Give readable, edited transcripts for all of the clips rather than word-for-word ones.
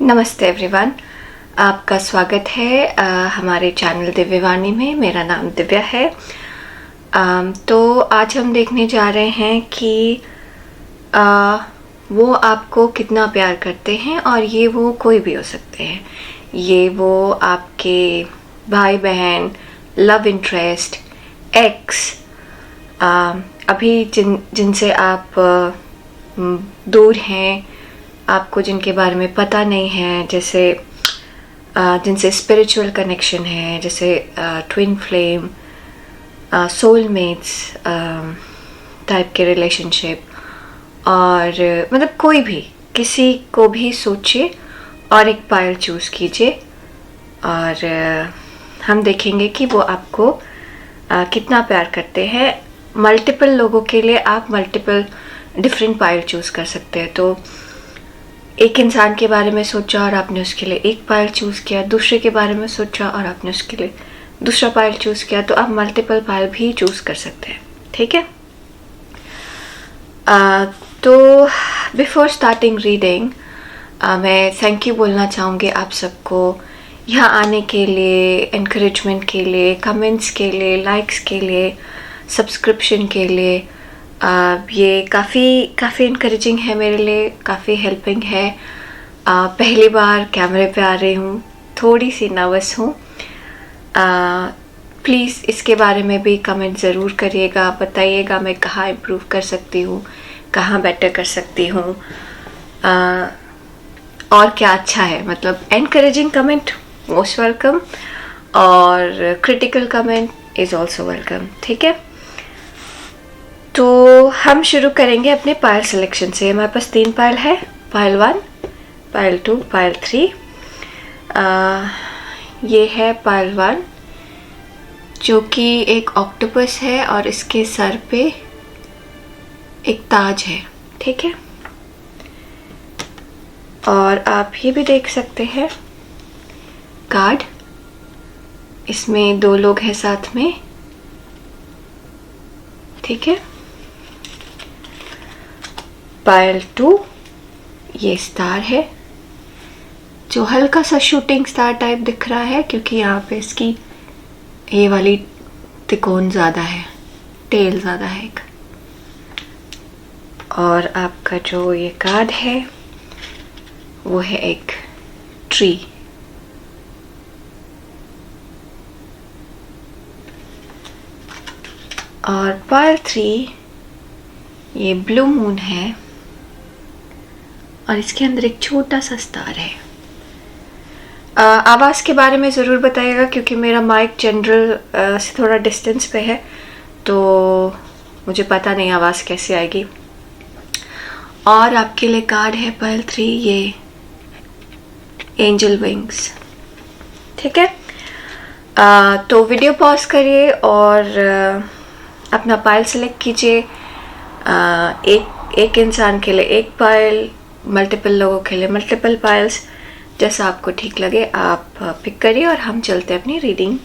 नमस्ते एवरीवन, आपका स्वागत है हमारे चैनल दिव्यवाणी में। मेरा नाम दिव्या है। तो आज हम देखने जा रहे हैं कि वो आपको कितना प्यार करते हैं, और ये वो कोई भी हो सकते हैं। ये वो आपके भाई बहन, लव इंटरेस्ट, एक्स, अभी जिनसे आप दूर हैं, आपको जिनके बारे में पता नहीं है, जैसे जिनसे स्पिरिचुअल कनेक्शन है, जैसे ट्विन फ्लेम, सोलमेट्स टाइप के रिलेशनशिप, और मतलब कोई भी, किसी को भी सोचिए और एक पायल चूज़ कीजिए, और हम देखेंगे कि वो आपको कितना प्यार करते हैं। मल्टीपल लोगों के लिए आप मल्टीपल डिफरेंट पायल चूज़ कर सकते हैं। तो एक इंसान के बारे में सोचा और आपने उसके लिए एक पायल चूज़ किया, दूसरे के बारे में सोचा और आपने उसके लिए दूसरा पायल चूज़ किया, तो आप मल्टीपल पायल भी चूज़ कर सकते हैं। ठीक है। तो बिफोर स्टार्टिंग रीडिंग मैं थैंक यू बोलना चाहूँगी आप सबको यहाँ आने के लिए, एनकरेजमेंट के लिए, कमेंट्स के लिए, लाइक्स के लिए, सब्सक्रिप्शन के लिए। ये काफ़ी इनकरेजिंग है मेरे लिए, काफ़ी हेल्पिंग है। पहली बार कैमरे पे आ रही हूँ, थोड़ी सी नर्वस हूँ। प्लीज़ इसके बारे में भी कमेंट ज़रूर करिएगा, बताइएगा मैं कहाँ इम्प्रूव कर सकती हूँ, कहाँ बेटर कर सकती हूँ, और क्या अच्छा है। मतलब एनकरेजिंग कमेंट मोस्ट वेलकम, और critical comment is also welcome. ठीक है। तो हम शुरू करेंगे अपने पायल सिलेक्शन से। हमारे पास 3 पायल है, पायल 1, पायल 2, पायल 3। ये है पायल 1, जो कि एक ऑक्टोपस है और इसके सर पे एक ताज है। ठीक है। और आप ये भी देख सकते हैं कार्ड, इसमें 2 लोग हैं साथ में। ठीक है। पायल 2, ये स्टार है, जो हल्का सा शूटिंग स्टार टाइप दिख रहा है, क्योंकि यहाँ पे इसकी ये वाली तिकोन ज़्यादा है, टेल ज़्यादा है एक। और आपका जो ये कार्ड है वो है एक ट्री। और पायल 3, ये ब्लू मून है, और इसके अंदर एक छोटा सा स्टार है। आवाज़ के बारे में ज़रूर बताइएगा, क्योंकि मेरा माइक जनरल से थोड़ा डिस्टेंस पे है, तो मुझे पता नहीं आवाज़ कैसे आएगी। और आपके लिए कार्ड है पायल 3, ये एंजल विंग्स। ठीक है। तो वीडियो पॉज करिए और अपना पायल सेलेक्ट कीजिए। एक इंसान के लिए एक पायल, मल्टीपल लोगों के लिए मल्टीपल पायल्स, जैसा आपको ठीक लगे आप पिक करिए, और हम चलते हैं अपनी रीडिंग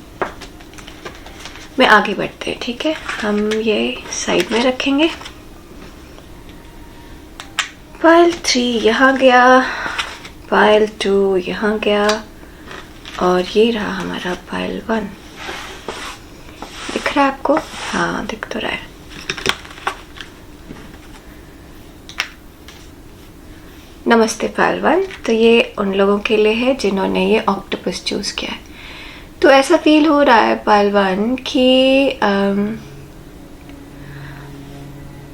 में आगे बढ़ते हैं। ठीक है। हम ये साइड में रखेंगे। पायल 3 यहाँ गया, पायल 2 यहाँ गया, और ये रहा हमारा पायल 1। दिख रहा है आपको? हाँ, दिख तो रहा है। नमस्ते पायल 1। तो ये उन लोगों के लिए है जिन्होंने ये ऑक्टोपस चूज़ किया है। तो ऐसा फील हो रहा है पायल 1 कि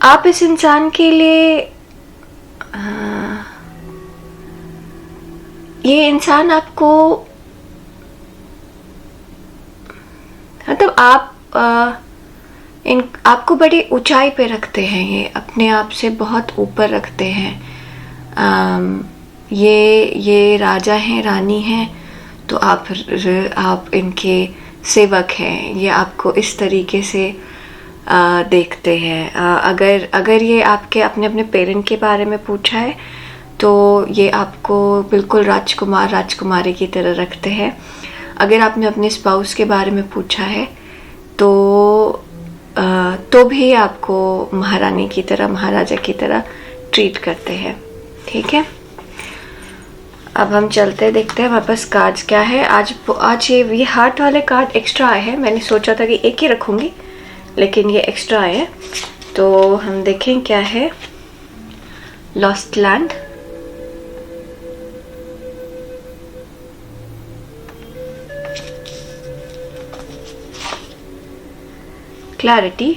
आप इस इंसान के लिए, ये इंसान आपको, मतलब आपको बड़ी ऊंचाई पे रखते हैं, ये अपने आप से बहुत ऊपर रखते हैं। ये राजा हैं, रानी हैं, तो आप इनके सेवक हैं। ये आपको इस तरीके से देखते हैं। अगर ये आपके अपने पेरेंट के बारे में पूछा है, तो ये आपको बिल्कुल राजकुमार राजकुमारी की तरह रखते हैं। अगर आपने अपने स्पाउस के बारे में पूछा है, तो भी आपको महारानी की तरह, महाराजा की तरह ट्रीट करते हैं। ठीक है। अब हम चलते देखते हैं हमारे पास कार्ड्स क्या है। आज ये हार्ट वाले कार्ड एक्स्ट्रा आए हैं। मैंने सोचा था कि एक ही रखूँगी, लेकिन ये एक्स्ट्रा आए हैं, तो हम देखें क्या है। लॉस्ट लैंड, क्लैरिटी,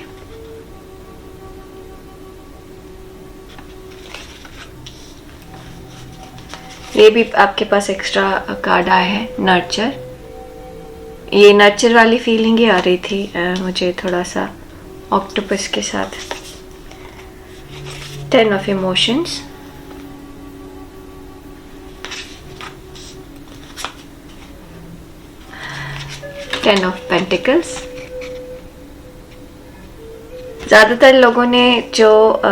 ये भी आपके पास एक्स्ट्रा कार्ड आया है। नर्चर, ये नर्चर वाली फीलिंग ही आ रही थी मुझे थोड़ा सा ऑक्टोपस के साथ। 10 of emotions, ten of pentacles. ज़्यादातर लोगों ने जो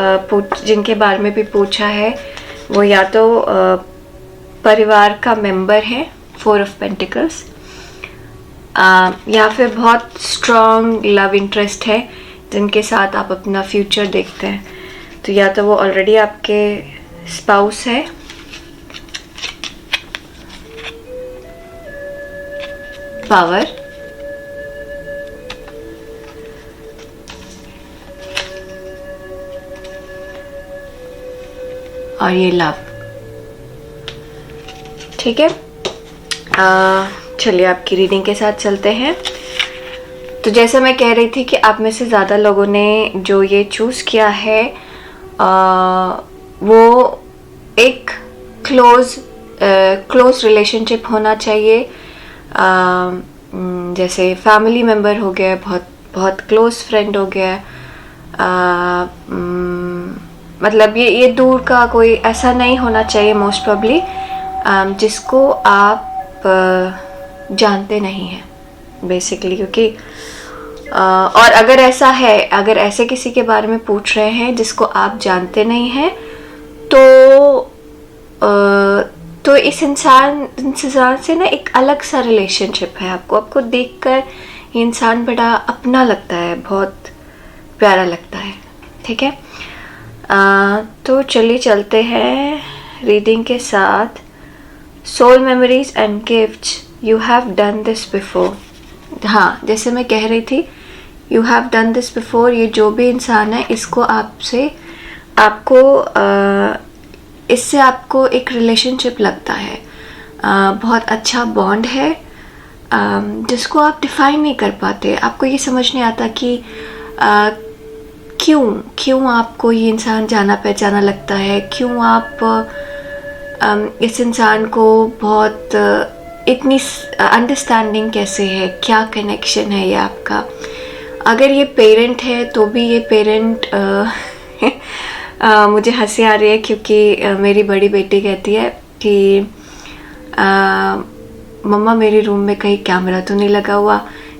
जिनके बारे में भी पूछा है वो या तो परिवार का मेंबर है, 4 ऑफ पेंटिकल्स, या फिर बहुत स्ट्रॉन्ग लव इंटरेस्ट है जिनके साथ आप अपना फ्यूचर देखते हैं। तो या तो वो ऑलरेडी आपके स्पाउस है, पावर, और ये लव। ठीक है, चलिए आपकी रीडिंग के साथ चलते हैं। तो जैसा मैं कह रही थी कि आप में से ज़्यादा लोगों ने जो ये चूज़ किया है वो एक क्लोज रिलेशनशिप होना चाहिए। जैसे फैमिली मेम्बर हो गया, बहुत क्लोज फ्रेंड हो गया, मतलब ये दूर का कोई ऐसा नहीं होना चाहिए मोस्ट प्रॉब्ली, जिसको आप जानते नहीं हैं बेसिकली। क्योंकि और अगर ऐसा है, अगर ऐसे किसी के बारे में पूछ रहे हैं जिसको आप जानते नहीं हैं, तो इस इंसान से ना एक अलग सा रिलेशनशिप है। आपको देखकर ये इंसान बड़ा अपना लगता है, बहुत प्यारा लगता है। ठीक है, तो चलिए चलते हैं रीडिंग के साथ। Soul memories and gifts, you have done this before. हाँ, जैसे मैं कह रही थी, you have done this before. ये जो भी इंसान है, इससे आपको एक रिलेशनशिप लगता है, बहुत अच्छा बॉन्ड है, जिसको आप डिफाइन नहीं कर पाते। आपको ये समझ नहीं आता कि क्यों आपको ये इंसान जाना पहचाना लगता है, क्यों आप इस इंसान को बहुत इतनी अंडरस्टैंडिंग कैसे है, क्या कनेक्शन है ये आपका। अगर ये पेरेंट है तो भी ये पेरेंट मुझे हंसी आ रही है, क्योंकि मेरी बड़ी बेटी कहती है कि मम्मा मेरे रूम में कहीं कैमरा तो नहीं लगा हुआ,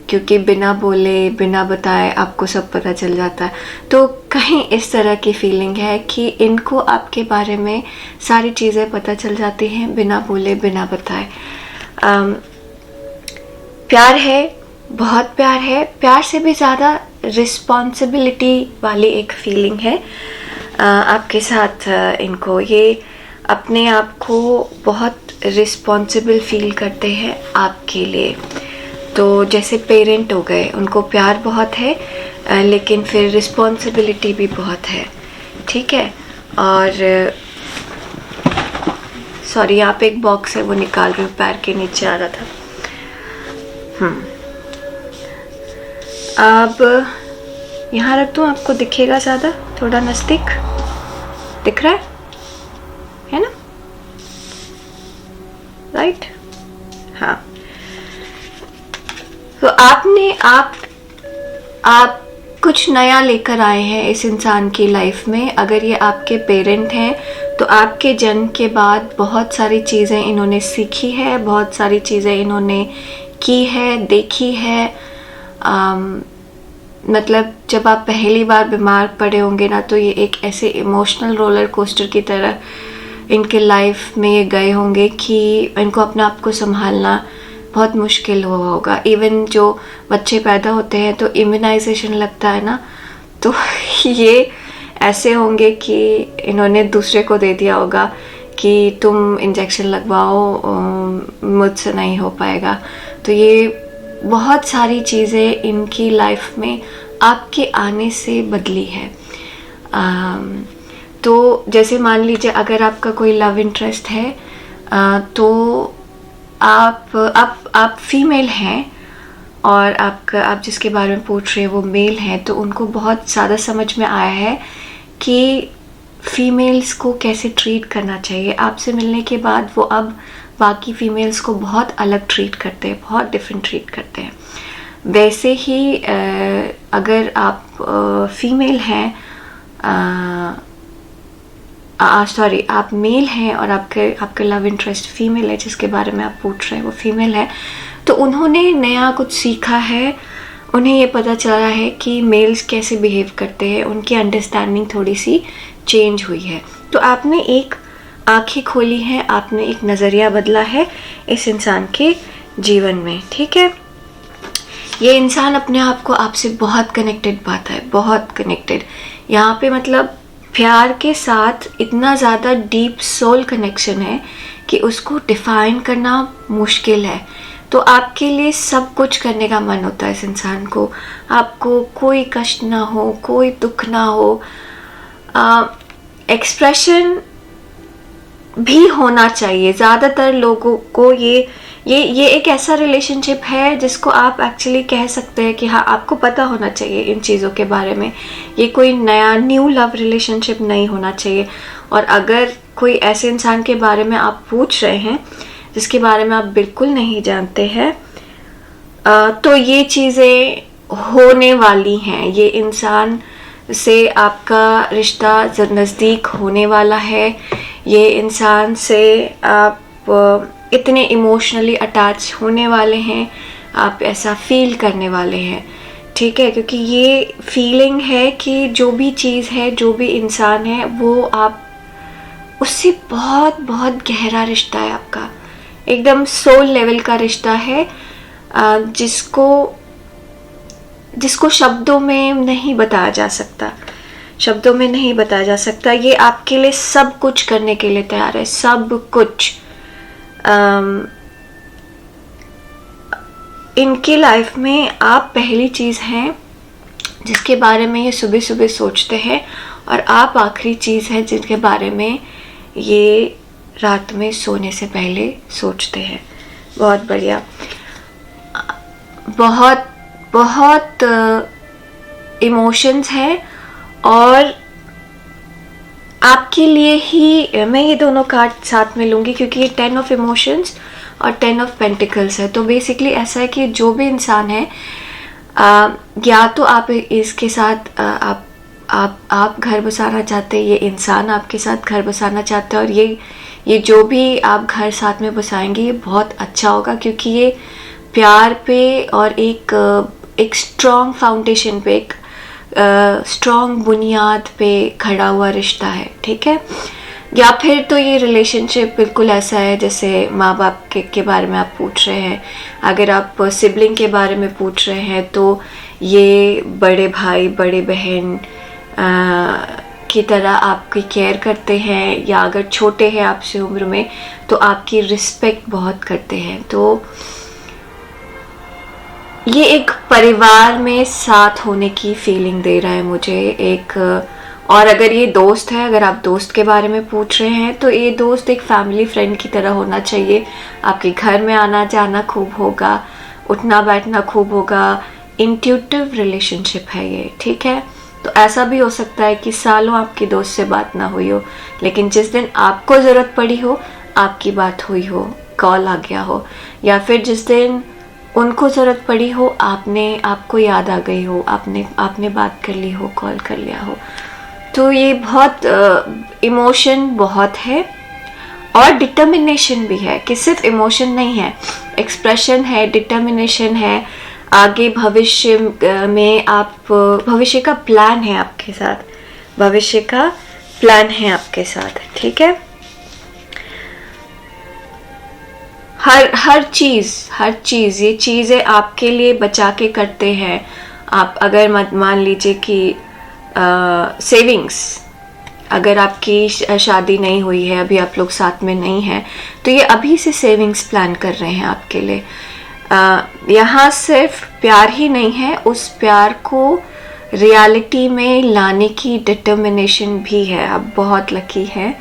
क्योंकि बिना बोले बिना बताए आपको सब पता चल जाता है। तो कहीं इस तरह की फीलिंग है कि इनको आपके बारे में सारी चीज़ें पता चल जाती हैं बिना बोले बिना बताए। प्यार है, बहुत प्यार है, प्यार से भी ज़्यादा रिस्पॉन्सिबिलिटी वाली एक फीलिंग है आपके साथ। इनको ये अपने आप को बहुत रिस्पॉन्सिबल फील करते हैं आपके लिए। तो जैसे पेरेंट हो गए, उनको प्यार बहुत है, लेकिन फिर रिस्पॉन्सिबिलिटी भी बहुत है। ठीक है, और सॉरी, यहाँ पे एक बॉक्स है वो निकाल रही हूँ, पैर के नीचे आ रहा था। अब यहाँ रख दूँ, आपको दिखेगा ज़्यादा, थोड़ा नज़दीक दिख रहा है ना? राइट, हाँ। तो आप कुछ नया लेकर आए हैं इस इंसान की लाइफ में। अगर ये आपके पेरेंट हैं तो आपके जन्म के बाद बहुत सारी चीज़ें इन्होंने सीखी है, बहुत सारी चीज़ें इन्होंने की है, देखी है। मतलब जब आप पहली बार बीमार पड़े होंगे ना, तो ये एक ऐसे इमोशनल रोलर कोस्टर की तरह इनके लाइफ में ये गए होंगे कि इनको अपने आप को संभालना बहुत मुश्किल हुआ होगा। इवन जो बच्चे पैदा होते हैं तो इम्यूनाइजेशन लगता है ना, तो ये ऐसे होंगे कि इन्होंने दूसरे को दे दिया होगा कि तुम इंजेक्शन लगवाओ, मुझसे नहीं हो पाएगा। तो ये बहुत सारी चीज़ें इनकी लाइफ में आपके आने से बदली है। तो जैसे मान लीजिए अगर आपका कोई लव इंटरेस्ट है, तो आप फीमेल हैं और आप जिसके बारे में पूछ रहे हैं वो मेल हैं, तो उनको बहुत ज़्यादा समझ में आया है कि फीमेल्स को कैसे ट्रीट करना चाहिए। आपसे मिलने के बाद वो अब बाकी फीमेल्स को बहुत अलग ट्रीट करते हैं, बहुत डिफरेंट ट्रीट करते हैं। वैसे ही अगर आप फीमेल हैं, सॉरी आप मेल हैं और आपका लव इंटरेस्ट फीमेल है, जिसके बारे में आप पूछ रहे हैं वो फीमेल है, तो उन्होंने नया कुछ सीखा है, उन्हें ये पता चला है कि मेल्स कैसे बिहेव करते हैं, उनकी अंडरस्टैंडिंग थोड़ी सी चेंज हुई है। तो आपने एक आंखें खोली हैं, आपने एक नज़रिया बदला है इस इंसान के जीवन में, ठीक है। ये इंसान अपने आप को आपसे बहुत कनेक्टेड पाता है, बहुत कनेक्टेड। यहाँ पे मतलब प्यार के साथ इतना ज़्यादा डीप सोल कनेक्शन है कि उसको डिफाइन करना मुश्किल है। तो आपके लिए सब कुछ करने का मन होता है इस इंसान को, आपको कोई कष्ट ना हो, कोई दुख ना हो। एक्सप्रेशन भी होना चाहिए। ज़्यादातर लोगों को ये एक ऐसा रिलेशनशिप है जिसको आप एक्चुअली कह सकते हैं कि हाँ, आपको पता होना चाहिए इन चीज़ों के बारे में। ये कोई नया न्यू लव रिलेशनशिप नहीं होना चाहिए। और अगर कोई ऐसे इंसान के बारे में आप पूछ रहे हैं जिसके बारे में आप बिल्कुल नहीं जानते हैं, तो ये चीज़ें होने वाली हैं। ये इंसान से आपका रिश्ता नज़दीक होने वाला है। ये इंसान से आप इतने इमोशनली अटैच होने वाले हैं, आप ऐसा फील करने वाले हैं, ठीक है। क्योंकि ये फीलिंग है कि जो भी चीज़ है, जो भी इंसान है, वो आप उससे बहुत बहुत गहरा रिश्ता है आपका, एकदम सोल लेवल का रिश्ता है, जिसको शब्दों में नहीं बताया जा सकता, शब्दों में नहीं बताया जा सकता। ये आपके लिए सब कुछ करने के लिए तैयार है, सब कुछ। इनकी लाइफ में आप पहली चीज़ हैं जिसके बारे में ये सुबह सुबह सोचते हैं, और आप आखिरी चीज़ है जिनके बारे में ये रात में सोने से पहले सोचते हैं। बहुत बढ़िया, बहुत बहुत इमोशंस हैं। और आपके लिए ही मैं ये दोनों कार्ड साथ में लूँगी क्योंकि ये 10 ऑफ इमोशंस और 10 ऑफ पेंटिकल्स है। तो बेसिकली ऐसा है कि जो भी इंसान है, या तो आप इसके साथ आप घर बसाना चाहते हैं, ये इंसान आपके साथ घर बसाना चाहता है, और ये जो भी आप घर साथ में बसाएंगे ये बहुत अच्छा होगा, क्योंकि ये प्यार पे और एक स्ट्रॉन्ग फाउंडेशन पे, एक स्ट्रॉन्ग बुनियाद पे खड़ा हुआ रिश्ता है, ठीक है। या फिर तो ये रिलेशनशिप बिल्कुल ऐसा है जैसे माँ बाप के बारे में आप पूछ रहे हैं। अगर आप सिबलिंग के बारे में पूछ रहे हैं तो ये बड़े भाई बड़े बहन की तरह आपकी केयर करते हैं, या अगर छोटे हैं आपसे उम्र में तो आपकी रिस्पेक्ट बहुत करते हैं। तो ये एक परिवार में साथ होने की फीलिंग दे रहा है मुझे एक। और अगर ये दोस्त है, अगर आप दोस्त के बारे में पूछ रहे हैं तो ये दोस्त एक फैमिली फ्रेंड की तरह होना चाहिए। आपके घर में आना जाना खूब होगा, उठना बैठना खूब होगा, इंट्यूटिव रिलेशनशिप है ये, ठीक है। तो ऐसा भी हो सकता है कि सालों आपकी दोस्त से बात ना हुई हो, लेकिन जिस दिन आपको ज़रूरत पड़ी हो आपकी बात हुई हो, कॉल आ गया हो, या फिर जिस दिन उनको ज़रूरत पड़ी हो आपको याद आ गई हो, आपने बात कर ली हो, कॉल कर लिया हो। तो ये बहुत इमोशन बहुत है, और डिटर्मिनेशन भी है कि सिर्फ इमोशन नहीं है, एक्सप्रेशन है, डिटर्मिनेशन है। आगे भविष्य में आप भविष्य का प्लान है आपके साथ, भविष्य का प्लान है आपके साथ, ठीक है। हर चीज़ ये चीज़ें आपके लिए बचा के करते हैं। आप अगर मान लीजिए कि सेविंग्स, अगर आपकी शादी नहीं हुई है, अभी आप लोग साथ में नहीं हैं, तो ये अभी से सेविंग्स प्लान कर रहे हैं आपके लिए। यहाँ सिर्फ प्यार ही नहीं है, उस प्यार को रियलिटी में लाने की डिटर्मिनेशन भी है। आप बहुत लकी हैं,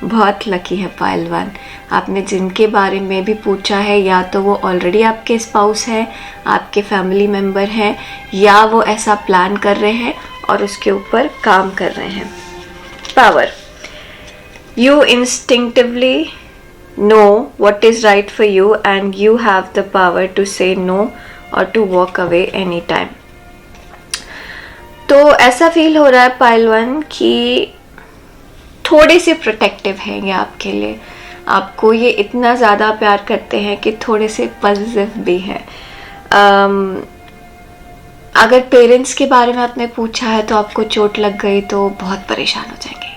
बहुत लकी है पायल 1। आपने जिनके बारे में भी पूछा है, या तो वो ऑलरेडी आपके स्पाउस हैं, आपके फैमिली मेम्बर हैं, या वो ऐसा प्लान कर रहे हैं और उसके ऊपर काम कर रहे हैं। Power, you instinctively know what is right for you and you have the power to say no or to walk away anytime। तो ऐसा फील हो रहा है पायल 1 कि थोड़े से प्रोटेक्टिव हैं ये आपके लिए, आपको ये इतना ज़्यादा प्यार करते हैं कि थोड़े से पॉजिटिव भी हैं। अगर पेरेंट्स के बारे में आपने पूछा है तो आपको चोट लग गई तो बहुत परेशान हो जाएंगे,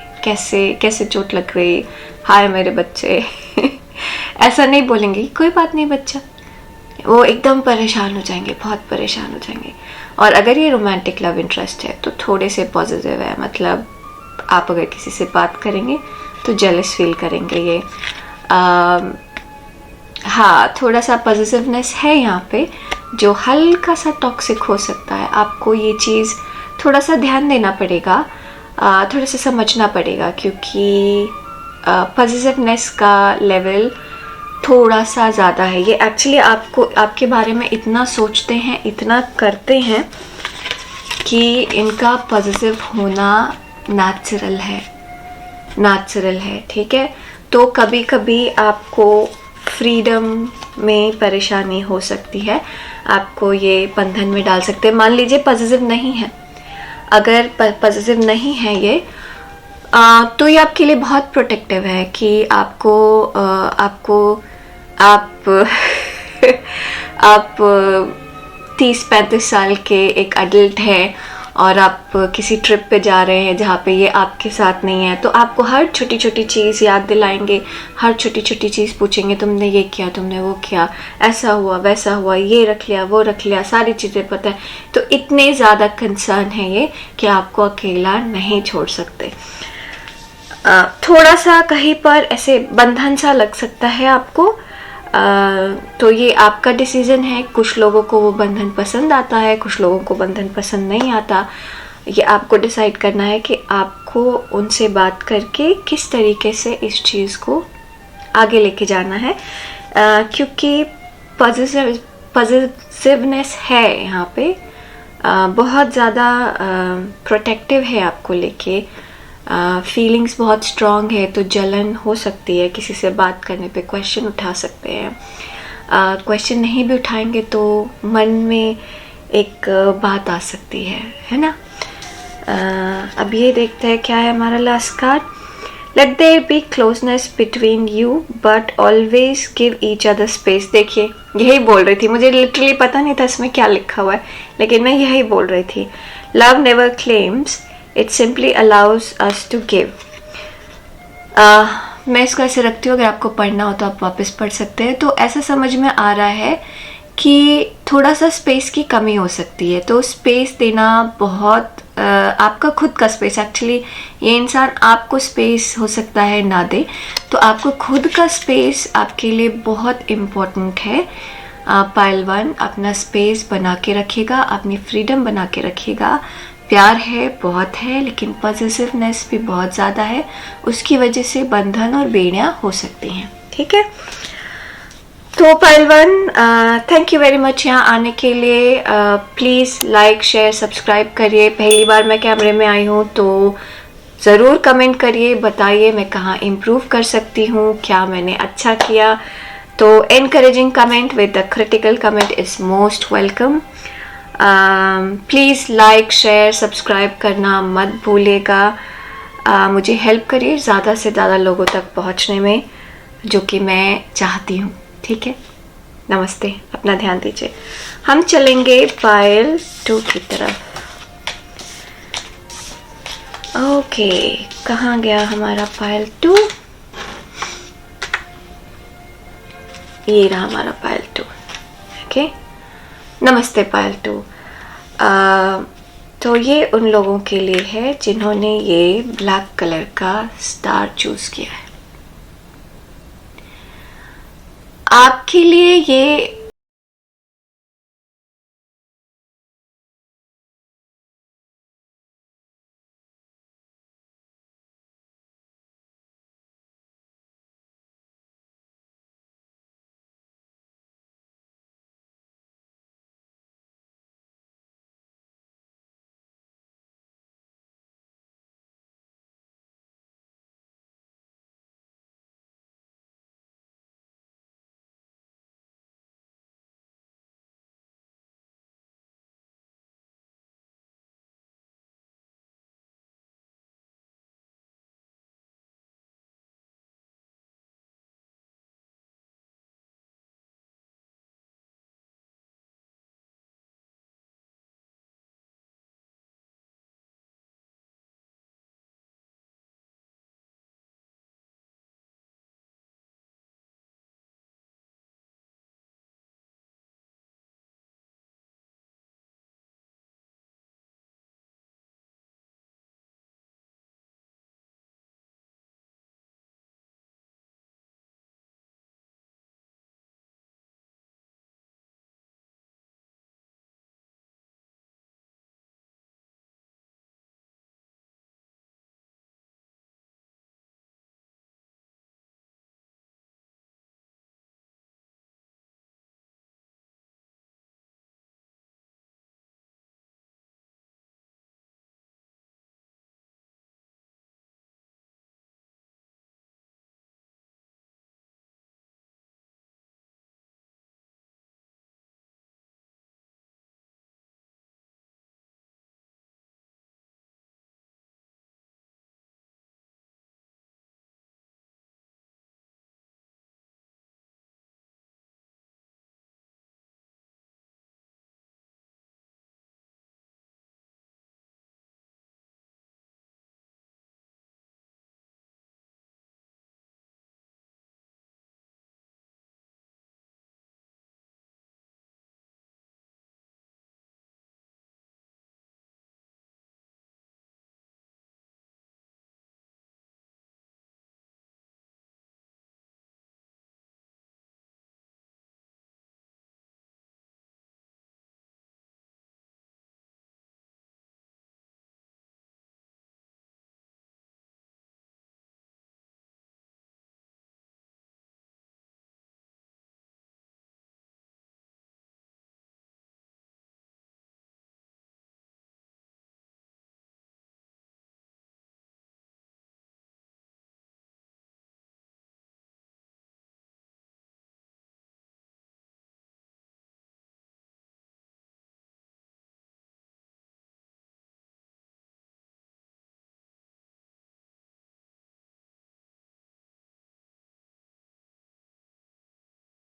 कैसे चोट लग गई, हाय मेरे बच्चे ऐसा नहीं बोलेंगे, कोई बात नहीं बच्चा, वो एकदम परेशान हो जाएंगे, बहुत परेशान हो जाएंगे। और अगर ये रोमांटिक लव इंटरेस्ट है तो थोड़े से पॉजिटिव है, मतलब आप अगर किसी से बात करेंगे तो जेलस फील करेंगे ये। हाँ, थोड़ा सा पॉजिटिवनेस है यहाँ पे, जो हल्का सा टॉक्सिक हो सकता है। आपको ये चीज़ थोड़ा सा ध्यान देना पड़ेगा, थोड़ा सा समझना पड़ेगा, क्योंकि पॉजिटिवनेस का लेवल थोड़ा सा ज़्यादा है। ये एक्चुअली आपके बारे में इतना सोचते हैं, इतना करते हैं कि इनका पॉजिटिव होना नेचुरल है, ठीक है। तो कभी कभी आपको फ्रीडम में परेशानी हो सकती है, आपको ये बंधन में डाल सकते हैं। मान लीजिए पॉजिटिव नहीं है, अगर पॉजिटिव नहीं है ये, तो ये आपके लिए बहुत प्रोटेक्टिव है कि आप 30-35 साल के एक अडल्ट हैं और आप किसी ट्रिप पे जा रहे हैं जहाँ पे ये आपके साथ नहीं है, तो आपको हर छोटी छोटी चीज़ याद दिलाएंगे, हर छोटी छोटी चीज़ पूछेंगे, तुमने ये किया, तुमने वो किया, ऐसा हुआ वैसा हुआ, ये रख लिया वो रख लिया, सारी चीज़ें पता है। तो इतने ज़्यादा कंसर्न है ये कि आपको अकेला नहीं छोड़ सकते। थोड़ा सा कहीं पर ऐसे बंधन सा लग सकता है आपको, तो ये आपका डिसीजन है। कुछ लोगों को वो बंधन पसंद आता है, कुछ लोगों को बंधन पसंद नहीं आता। ये आपको डिसाइड करना है कि आपको उनसे बात करके किस तरीके से इस चीज़ को आगे लेके जाना है, क्योंकि पॉजिटिवनेस है यहाँ पे, बहुत ज़्यादा प्रोटेक्टिव है आपको लेके, फीलिंग्स बहुत स्ट्रॉन्ग है, तो जलन हो सकती है। किसी से बात करने पे क्वेश्चन उठा सकते हैं, क्वेश्चन नहीं भी उठाएंगे तो मन में एक बात आ सकती है ना। अब ये देखते हैं क्या है हमारा last card. Let there be closeness between you but always give each other space. देखिए यही बोल रही थी, मुझे लिटरली पता नहीं था इसमें क्या लिखा हुआ है, लेकिन मैं यही बोल रही थी। Love never claims, it simply allows us to give. मैं इसको ऐसे रखती हूँ, अगर आपको पढ़ना हो तो आप वापस पढ़ सकते हैं। तो ऐसा समझ में आ रहा है कि थोड़ा सा स्पेस की कमी हो सकती है, तो स्पेस देना बहुत आपका खुद का स्पेस, एक्चुअली ये इंसान आपको स्पेस हो सकता है ना दे, तो आपको खुद का स्पेस आपके लिए बहुत इम्पोर्टेंट है। पायल 1 अपना स्पेस बना के रखेगा, अपनी फ्रीडम बना के रखेगा। प्यार है, बहुत है, लेकिन पॉजिटिवनेस भी बहुत ज़्यादा है, उसकी वजह से बंधन और बेड़ियाँ हो सकती हैं, ठीक है। तो पायल 1 थैंक यू वेरी मच यहाँ आने के लिए। प्लीज़ लाइक शेयर सब्सक्राइब करिए। पहली बार मैं कैमरे में आई हूँ तो ज़रूर कमेंट करिए, बताइए मैं कहाँ इम्प्रूव कर सकती हूँ, क्या मैंने अच्छा किया। तो encouraging comment with the critical comment is most welcome. Please like share subscribe करना मत भूलिएगा। मुझे हेल्प करिए ज़्यादा से ज़्यादा लोगों तक पहुँचने में, जो कि मैं चाहती हूँ, ठीक है। नमस्ते, अपना ध्यान दीजिए। हम चलेंगे पायल 2 की तरफ। ओके, कहाँ गया हमारा पायल 2? ये रहा हमारा पायल 2। ओके, नमस्ते पायल 2। तो ये उन लोगों के लिए है जिन्होंने ये ब्लैक कलर का स्टार चूज किया है। आपके लिए ये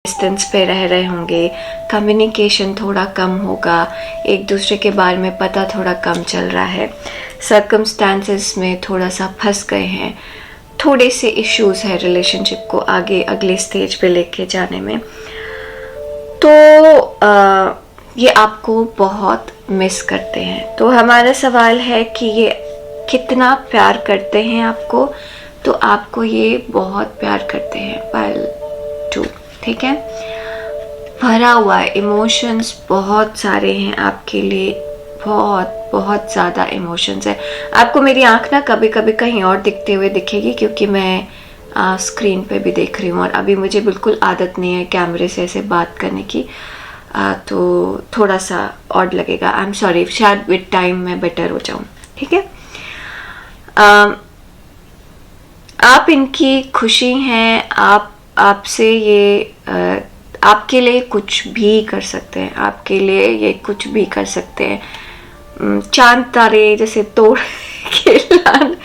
डिस्टेंस पे रह रहे होंगे, कम्युनिकेशन थोड़ा कम होगा, एक दूसरे के बारे में पता थोड़ा कम चल रहा है, सर्कमस्टांसेस में थोड़ा सा फंस गए हैं, थोड़े से इश्यूज है रिलेशनशिप को आगे अगले स्टेज पे लेके जाने में। तो ये आपको बहुत मिस करते हैं। तो हमारा सवाल है कि ये कितना प्यार करते हैं आपको। तो आपको ये बहुत प्यार करते हैं पायल 2, ठीक है। भरा हुआ इमोशंस बहुत सारे हैं आपके लिए, बहुत बहुत ज़्यादा इमोशंस है। आपको मेरी आंख ना कभी कभी कहीं और दिखते हुए दिखेगी, क्योंकि मैं स्क्रीन पे भी देख रही हूँ और अभी मुझे बिल्कुल आदत नहीं है कैमरे से ऐसे बात करने की, तो थोड़ा सा ऑड लगेगा। आई एम सॉरी, शायद विद टाइम मैं बेटर हो जाऊँ, ठीक है। आप इनकी खुशी हैं, आपसे ये आपके लिए कुछ भी कर सकते हैं, आपके लिए ये कुछ भी कर सकते हैं। चांद तारे जैसे तोड़ के लान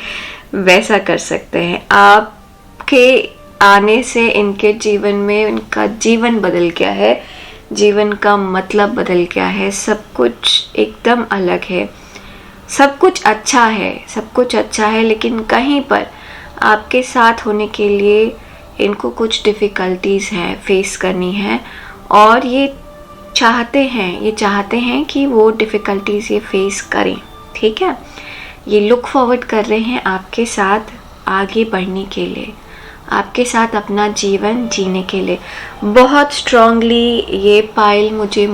वैसा कर सकते हैं। आपके आने से इनके जीवन में इनका जीवन बदल गया है, जीवन का मतलब बदल गया है, सब कुछ एकदम अलग है, सब कुछ अच्छा है, सब कुछ अच्छा है। लेकिन कहीं पर आपके साथ होने के लिए इनको कुछ डिफ़िकल्टीज़ हैं फेस करनी है, और ये चाहते हैं कि वो डिफ़िकल्टीज़ ये फेस करें। ठीक है। ये लुक फॉरवर्ड कर रहे हैं आपके साथ आगे बढ़ने के लिए, आपके साथ अपना जीवन जीने के लिए। बहुत स्ट्रांगली ये पायल मुझे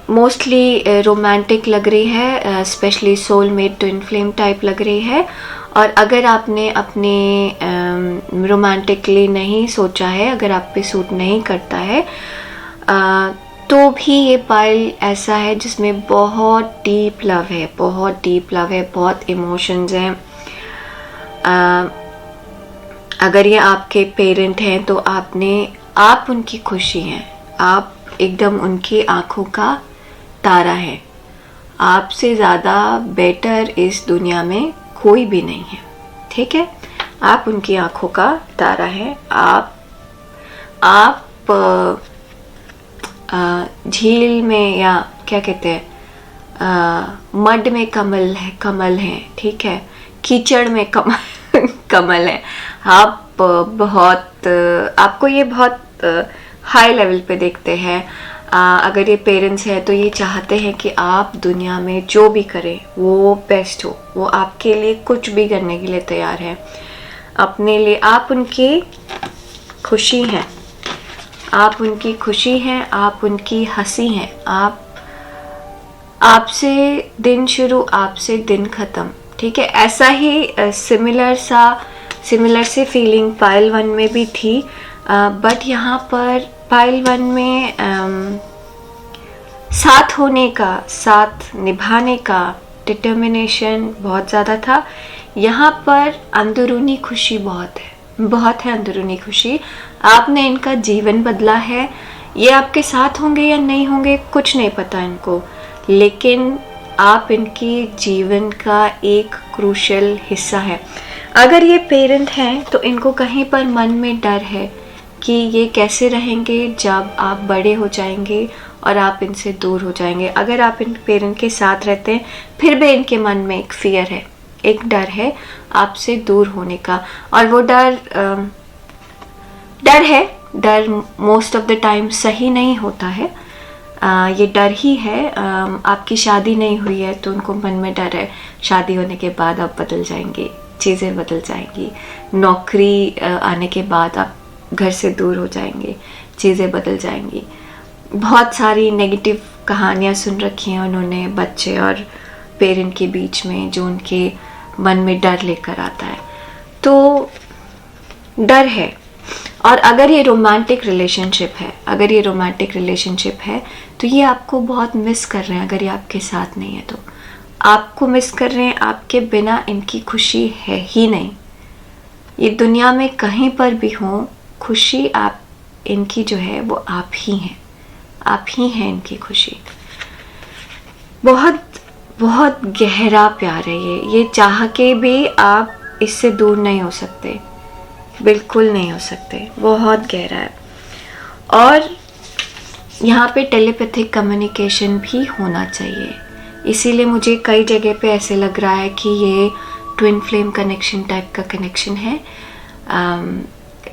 मोस्टली रोमांटिक लग रही है, specially soulmate twin flame type लग रही है। और अगर आपने अपने रोमांटिकली नहीं सोचा है, अगर आप पे सूट नहीं करता है, तो भी ये पायल ऐसा है जिसमें बहुत डीप लव है, बहुत डीप लव है, बहुत इमोशंस हैं। अगर ये आपके पेरेंट हैं तो आप उनकी खुशी हैं, आप एकदम उनकी आंखों का तारा है। आपसे ज़्यादा बेटर इस दुनिया में कोई भी नहीं है, ठीक है। आप उनकी आंखों का तारा है। आप झील में, या क्या कहते हैं, मड में कमल है, ठीक है, कीचड़ में कमल है। आप आपको ये बहुत हाई लेवल पे देखते हैं। अगर ये पेरेंट्स हैं तो ये चाहते हैं कि आप दुनिया में जो भी करें वो बेस्ट हो, वो आपके लिए कुछ भी करने के लिए तैयार है, अपने लिए। आप उनकी खुशी हैं, आप उनकी खुशी हैं, आप उनकी हंसी हैं। आपसे दिन शुरू, आपसे दिन ख़त्म, ठीक है। ऐसा ही सिमिलर से फीलिंग पायल 1 में भी थी, बट यहाँ पर पायल 1 में साथ होने का, साथ निभाने का डिटर्मिनेशन बहुत ज़्यादा था। यहाँ पर अंदरूनी खुशी बहुत है अंदरूनी खुशी। आपने इनका जीवन बदला है। ये आपके साथ होंगे या नहीं होंगे कुछ नहीं पता इनको, लेकिन आप इनकी जीवन का एक क्रूशियल हिस्सा है। अगर ये पेरेंट हैं तो इनको कहीं पर मन में डर है कि ये कैसे रहेंगे जब आप बड़े हो जाएंगे और आप इनसे दूर हो जाएंगे। अगर आप इन पेरेंट के साथ रहते हैं फिर भी इनके मन में एक फियर है, एक डर है आपसे दूर होने का। और वो डर मोस्ट ऑफ द टाइम सही नहीं होता है। ये डर ही है। आपकी शादी नहीं हुई है तो उनको मन में डर है शादी होने के बाद आप बदल जाएंगे, चीज़ें बदल जाएंगी। नौकरी आने के बाद आप घर से दूर हो जाएंगे, चीज़ें बदल जाएंगी। बहुत सारी नेगेटिव कहानियाँ सुन रखी हैं उन्होंने बच्चे और पेरेंट के बीच में, जो उनके मन में डर लेकर आता है। तो डर है। और अगर ये रोमांटिक रिलेशनशिप है तो ये आपको बहुत मिस कर रहे हैं। अगर ये आपके साथ नहीं है तो आपको मिस कर रहे हैं। आपके बिना इनकी खुशी है ही नहीं। ये दुनिया में कहीं पर भी हो, खुशी आप इनकी जो है वो आप ही हैं इनकी खुशी। बहुत बहुत गहरा प्यार है ये चाह के भी आप इससे दूर नहीं हो सकते, बिल्कुल नहीं हो सकते। बहुत गहरा है। और यहाँ पे टेलीपैथिक कम्युनिकेशन भी होना चाहिए। इसीलिए मुझे कई जगह पे ऐसे लग रहा है कि ये ट्विन फ्लेम कनेक्शन टाइप का कनेक्शन है,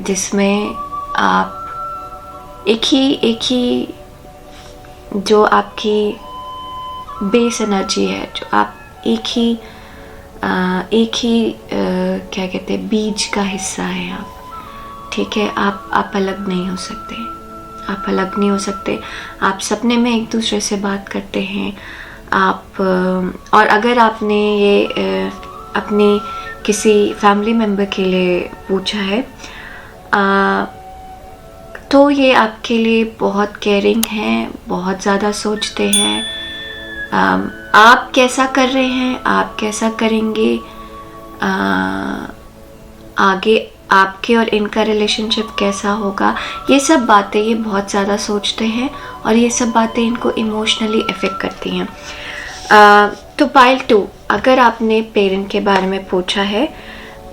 जिसमें आप एक ही जो आपकी बेस एनर्जी है, जो आप एक ही क्या कहते हैं, बीज का हिस्सा है आप, ठीक है। आप अलग नहीं हो सकते, आप अलग नहीं हो सकते। आप सपने में एक दूसरे से बात करते हैं आप। और अगर आपने ये अपनी किसी फैमिली मेम्बर के लिए पूछा है तो ये आपके लिए बहुत केयरिंग हैं, बहुत ज़्यादा सोचते हैं। आप कैसा कर रहे हैं, आप कैसा करेंगे, आगे आपके और इनका रिलेशनशिप कैसा होगा, ये सब बातें ये बहुत ज़्यादा सोचते हैं और ये सब बातें इनको इमोशनली अफेक्ट करती हैं। तो पायल 2, अगर आपने पेरेंट के बारे में पूछा है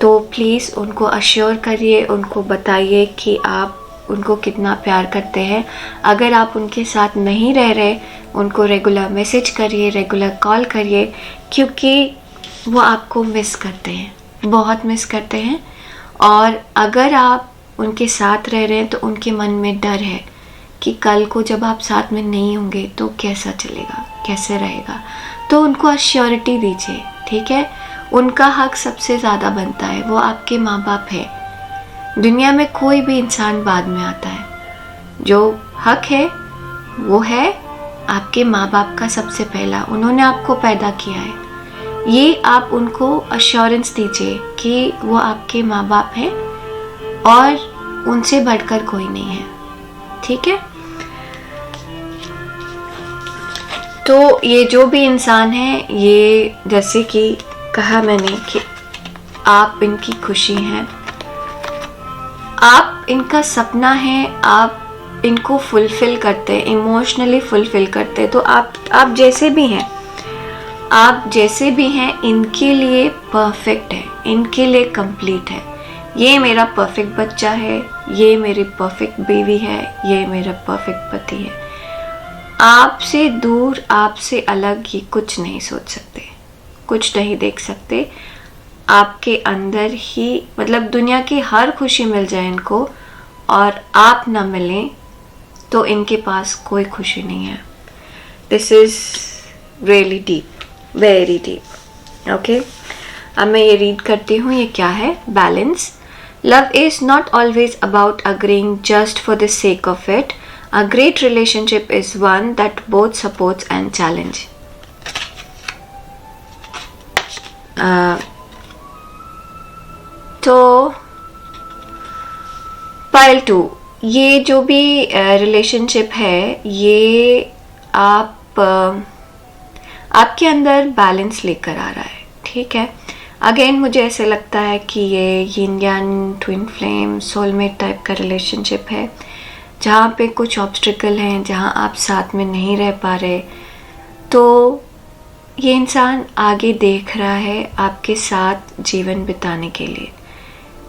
तो प्लीज़ उनको अश्योर करिए, उनको बताइए कि आप उनको कितना प्यार करते हैं। अगर आप उनके साथ नहीं रह रहे, उनको रेगुलर मैसेज करिए, रेगुलर कॉल करिए, क्योंकि वो आपको मिस करते हैं, बहुत मिस करते हैं। और अगर आप उनके साथ रह रहे हैं तो उनके मन में डर है कि कल को जब आप साथ में नहीं होंगे तो कैसा चलेगा, कैसे रहेगा। तो उनको अश्योरिटी दीजिए, ठीक है। उनका हक सबसे ज़्यादा बनता है, वो आपके माँ बाप है। दुनिया में कोई भी इंसान बाद में आता है, जो हक है वो है आपके माँ बाप का सबसे पहला। उन्होंने आपको पैदा किया है, ये आप उनको अश्योरेंस दीजिए कि वो आपके माँ बाप हैं और उनसे बढ़कर कोई नहीं है, ठीक है। तो ये जो भी इंसान है, ये जैसे कि कहा मैंने कि आप इनकी खुशी हैं, आप इनका सपना है, आप इनको फुलफिल करते हैं, इमोशनली फुलफिल करते हैं। तो आप जैसे भी हैं, आप जैसे भी हैं इनके लिए परफेक्ट है, इनके लिए कंप्लीट है। ये मेरा परफेक्ट बच्चा है, ये मेरी परफेक्ट बीवी है, ये मेरा परफेक्ट पति है। आपसे दूर, आपसे अलग ये कुछ नहीं सोच सकते, कुछ नहीं देख सकते। आपके अंदर ही, मतलब दुनिया की हर खुशी मिल जाए इनको और आप ना मिलें तो इनके पास कोई खुशी नहीं है। This is really deep, very deep. Okay, अब मैं ये रीड करती हूँ। ये क्या है? Balance. Love is not always about agreeing just for the sake of it. A great relationship is one that both supports and challenge. तो pile 2, ये जो भी रिलेशनशिप है, ये आपके अंदर बैलेंस लेकर आ रहा है, ठीक है। अगेन मुझे ऐसे लगता है कि ये यिन यांग, ट्विन फ्लेम, सोलमेट टाइप का रिलेशनशिप है, जहाँ पे कुछ ऑब्स्टिकल हैं, जहाँ आप साथ में नहीं रह पा रहे। तो ये इंसान आगे देख रहा है आपके साथ जीवन बिताने के लिए,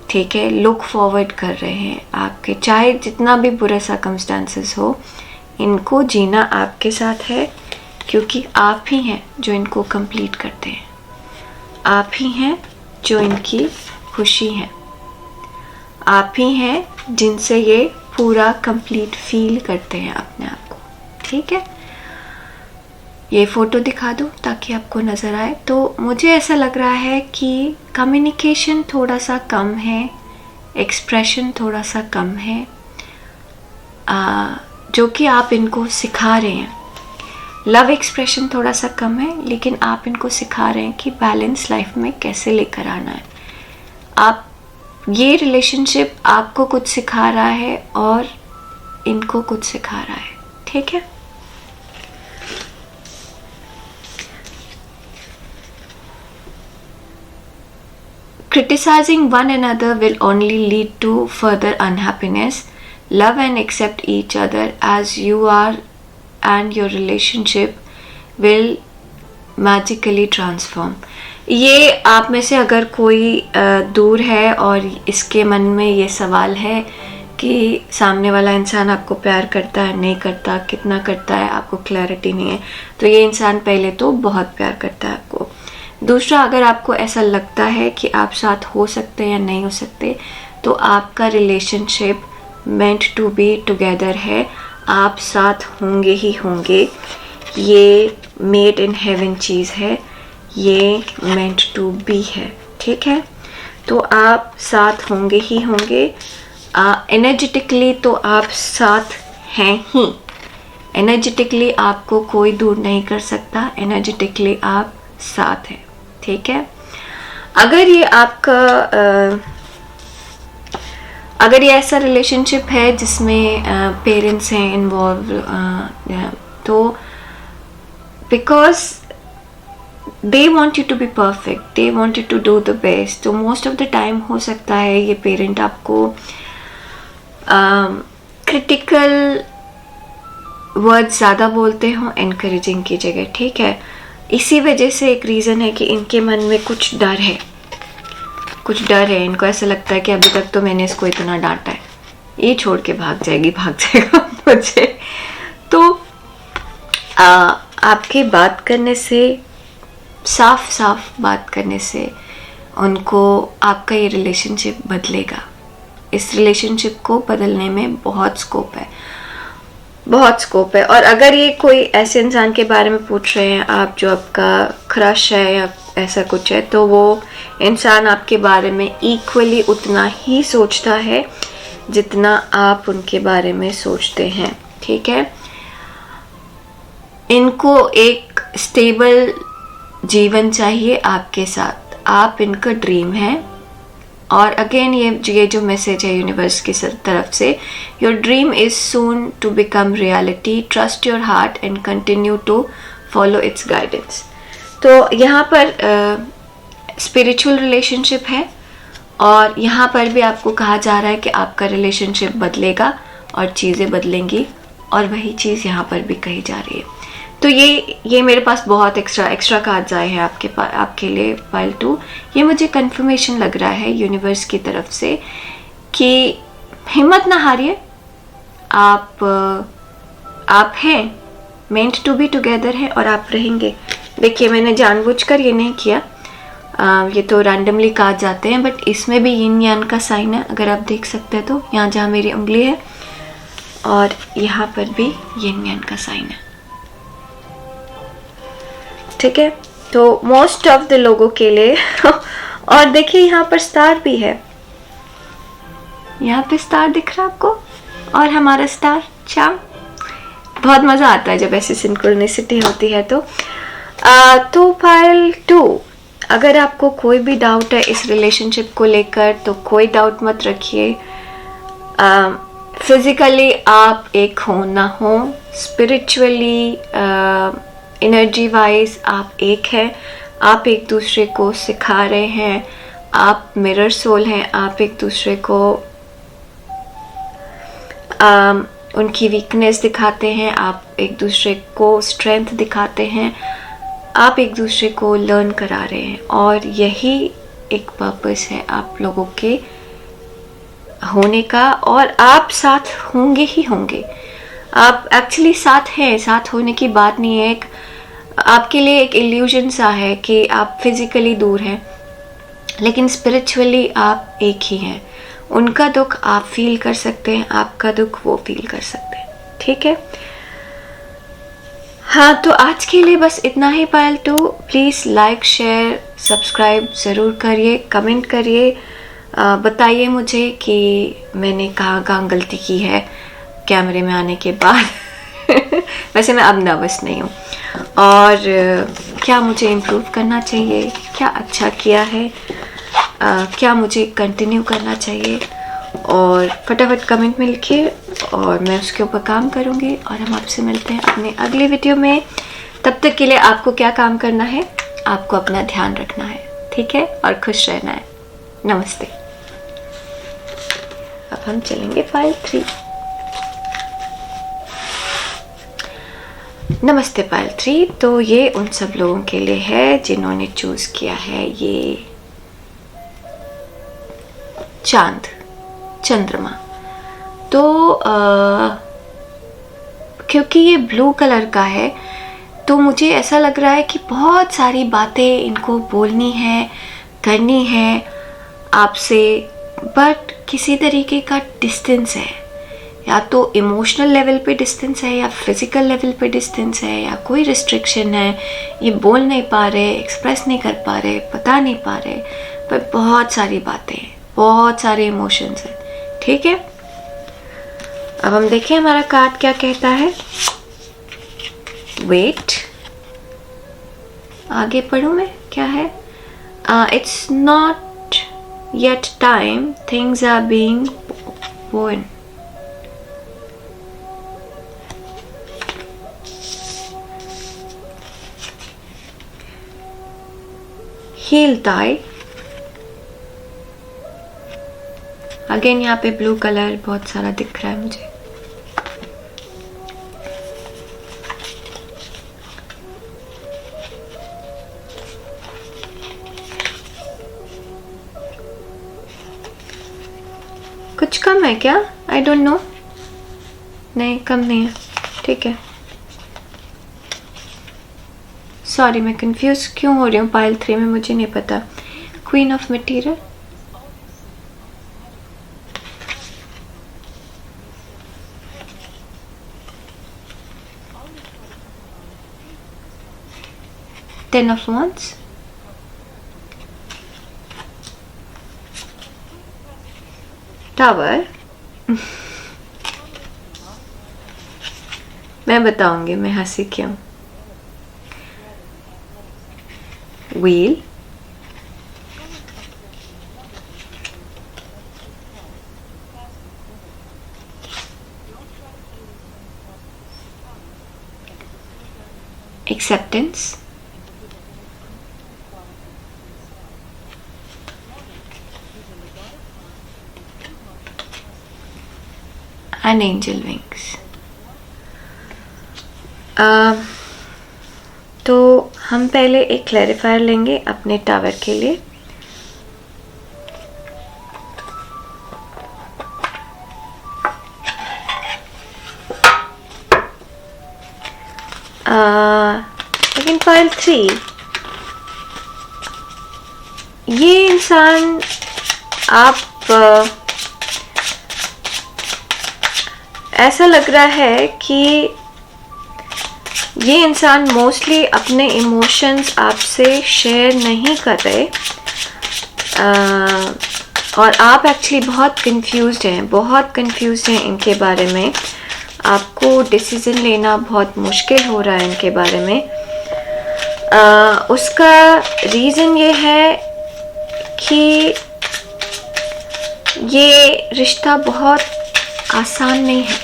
ठीक है। लुक फॉरवर्ड कर रहे हैं आपके, चाहे जितना भी बुरा सर्कमस्टांसेस हो, इनको जीना आपके साथ है, क्योंकि आप ही हैं जो इनको कंप्लीट करते हैं, आप ही हैं जो इनकी खुशी है, आप ही हैं जिनसे ये पूरा कंप्लीट फील करते हैं अपने आप को, ठीक है। ये फोटो दिखा दो ताकि आपको नज़र आए। तो मुझे ऐसा लग रहा है कि कम्युनिकेशन थोड़ा सा कम है, एक्सप्रेशन थोड़ा सा कम है, जो कि आप इनको सिखा रहे हैं। लव एक्सप्रेशन थोड़ा सा कम है, लेकिन आप इनको सिखा रहे हैं कि बैलेंस लाइफ में कैसे लेकर आना है। आप, ये रिलेशनशिप आपको कुछ सिखा रहा है और इनको कुछ सिखा रहा है, ठीक है। Criticizing one another will only lead to further unhappiness. Love and accept each other as you are, and your relationship will magically transform. ये आप में से अगर कोई दूर है और इसके मन में ये सवाल है कि सामने वाला इंसान आपको प्यार करता है, नहीं करता, कितना करता है, आपको क्लैरिटी नहीं है, तो ये इंसान पहले तो बहुत प्यार करता है आपको। दूसरा, अगर आपको ऐसा लगता है कि आप साथ हो सकते हैं या नहीं हो सकते, तो आपका relationship meant to be together है, आप साथ होंगे ही होंगे। ये मेड इन हेवन चीज़ है, ये मेंट टू बी है, ठीक है। तो आप साथ होंगे ही होंगे। एनर्जेटिकली तो आप साथ हैं ही, एनर्जेटिकली आपको कोई दूर नहीं कर सकता, एनर्जेटिकली आप साथ हैं, ठीक है। अगर ये आपका अगर ये ऐसा रिलेशनशिप है जिसमें पेरेंट्स हैं इन्वॉल्व, तो because they want you to be perfect, they want you to do the best, तो मोस्ट ऑफ द टाइम हो सकता है ये पेरेंट आपको क्रिटिकल वर्ड्स ज़्यादा बोलते हों एनकरेजिंग की जगह, ठीक है। इसी वजह से एक रीज़न है कि इनके मन में कुछ डर है, कुछ डर है। इनको ऐसा लगता है कि अभी तक तो मैंने इसको इतना डांटा है, ये छोड़ के भाग जाएगा मुझे। तो आपके बात करने से, साफ साफ बात करने से उनको आपका ये रिलेशनशिप बदलेगा। इस रिलेशनशिप को बदलने में बहुत स्कोप है। बहुत स्कोप है। और अगर ये कोई ऐसे इंसान के बारे में पूछ रहे हैं आप जो आपका क्रश है या ऐसा कुछ है, तो वो इंसान आपके बारे में इक्वली उतना ही सोचता है जितना आप उनके बारे में सोचते हैं, ठीक है। इनको एक स्टेबल जीवन चाहिए आपके साथ, आप इनका ड्रीम है। और अगेन ये जो मैसेज है यूनिवर्स की तरफ से, your dream is soon to become reality, trust your heart and continue to follow its guidance. तो यहाँ पर स्पिरिचुअल रिलेशनशिप है और यहाँ पर भी आपको कहा जा रहा है कि आपका रिलेशनशिप बदलेगा और चीज़ें बदलेंगी, और वही चीज़ यहाँ पर भी कही जा रही है। तो ये मेरे पास बहुत एक्स्ट्रा कार्ड्स आए हैं आपके लिए पाइल 2। ये मुझे कंफर्मेशन लग रहा है यूनिवर्स की तरफ से कि हिम्मत ना हारिए, आप हैं, मेंट टू बी टुगेदर है और आप रहेंगे। देखिए मैंने जानबूझकर ये नहीं किया, ये तो रैंडमली कार्ड जाते हैं, बट इसमें भी यिन यान का साइन है, अगर आप देख सकते हैं तो यहाँ जहाँ मेरी उंगली है और यहाँ पर भी यिन यान का साइन है, ठीक है। तो मोस्ट ऑफ द लोगों के लिए और देखिए यहाँ पर स्टार भी है, यहाँ पे स्टार दिख रहा है आपको, और हमारा स्टार चांद। बहुत मज़ा आता है जब ऐसी सिंक्रोनिसिटी होती है। तो पाइल 2, अगर आपको कोई भी डाउट है इस रिलेशनशिप को लेकर तो कोई डाउट मत रखिए। फिजिकली आप एक हो ना हो, स्पिरिचुअली एनर्जी वाइज आप एक हैं, आप एक दूसरे को सिखा रहे हैं, आप मिरर सोल हैं, आप एक दूसरे को उनकी वीकनेस दिखाते हैं, आप एक दूसरे को स्ट्रेंथ दिखाते हैं, आप एक दूसरे को लर्न करा रहे हैं, और यही एक पर्पस है आप लोगों के होने का। और आप साथ होंगे ही होंगे, आप एक्चुअली साथ हैं, साथ होने की बात नहीं है। आपके लिए एक इल्यूजन सा है कि आप फिजिकली दूर हैं लेकिन स्पिरिचुअली आप एक ही हैं। उनका दुख आप फील कर सकते हैं, आपका दुख वो फील कर सकते हैं, ठीक है। हाँ, तो आज के लिए बस इतना ही पायल 2। प्लीज़ लाइक शेयर सब्सक्राइब ज़रूर करिए, कमेंट करिए, बताइए मुझे कि मैंने कहाँ गलती की है कैमरे में आने के बाद। वैसे मैं अब नर्वस नहीं हूँ, और क्या मुझे इम्प्रूव करना चाहिए, क्या अच्छा किया है, क्या मुझे कंटिन्यू करना चाहिए, और फटाफट कमेंट में लिखिए और मैं उसके ऊपर काम करूँगी। और हम आपसे मिलते हैं अपने अगले वीडियो में। तब तक के लिए आपको क्या काम करना है, आपको अपना ध्यान रखना है, ठीक है, और खुश रहना है। नमस्ते। अब हम चलेंगे पाइल 3। नमस्ते पाइल 3। तो ये उन सब लोगों के लिए है जिन्होंने चूज किया है ये चांद, चंद्रमा। तो क्योंकि ये ब्लू कलर का है तो मुझे ऐसा लग रहा है कि बहुत सारी बातें इनको बोलनी है, करनी है आपसे, बट किसी तरीके का डिस्टेंस है, या तो इमोशनल लेवल पे डिस्टेंस है या फिजिकल लेवल पे डिस्टेंस है, या कोई रिस्ट्रिक्शन है, ये बोल नहीं पा रहे, एक्सप्रेस नहीं कर पा रहे, बता नहीं पा रहे, पर बहुत सारी बातें, बहुत सारे इमोशंस हैं, ठीक है। अब हम देखें हमारा कार्ड क्या कहता है। वेट, आगे पढ़ूं मैं, क्या है, it's not yet time, things are being born. Heal tie, again यहाँ पे ब्लू कलर बहुत सारा दिख रहा है मुझे। कुछ कम है क्या, आई डोंट नो, नहीं कम नहीं है, ठीक है। सॉरी, मैं कंफ्यूज क्यों हो रही हूँ पाइल 3 में, मुझे नहीं पता। Queen of material, 10 of Wands, Tower. मैं बताऊंगी मैं हंसी क्यों. Wheel, Acceptance, and Angel Wings. तो हम पहले एक क्लैरिफायर लेंगे अपने टावर के लिए. लेकिन पाइल 3, ये इंसान आप ऐसा लग रहा है कि ये इंसान मोस्टली अपने इमोशंस आपसे शेयर नहीं कर रहे, और आप एक्चुअली बहुत कंफ्यूज्ड हैं इनके बारे में. आपको डिसीजन लेना बहुत मुश्किल हो रहा है इनके बारे में. उसका रीज़न ये है कि ये रिश्ता बहुत आसान नहीं है,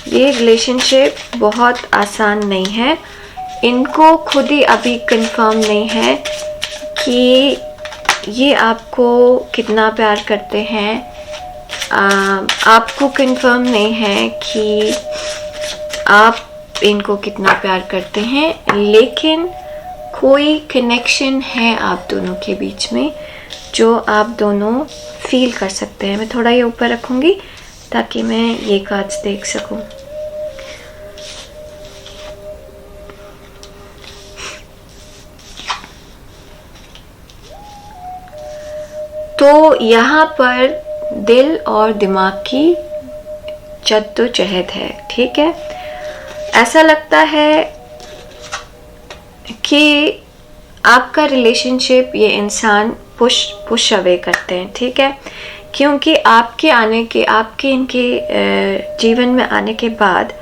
ये रिलेशनशिप बहुत आसान नहीं है. इनको खुद ही अभी कंफर्म नहीं है कि ये आपको कितना प्यार करते हैं. आपको कंफर्म नहीं है कि आप इनको कितना प्यार करते हैं, लेकिन कोई कनेक्शन है आप दोनों के बीच में जो आप दोनों फील कर सकते हैं. मैं थोड़ा ये ऊपर रखूँगी ताकि मैं ये कार्ड्स देख सकूं. तो यहाँ पर दिल और दिमाग की जद्दोजहद है. ठीक है, ऐसा लगता है कि आपका रिलेशनशिप ये इंसान पुश अवे करते हैं. ठीक है, क्योंकि आपके इनके जीवन में आने के बाद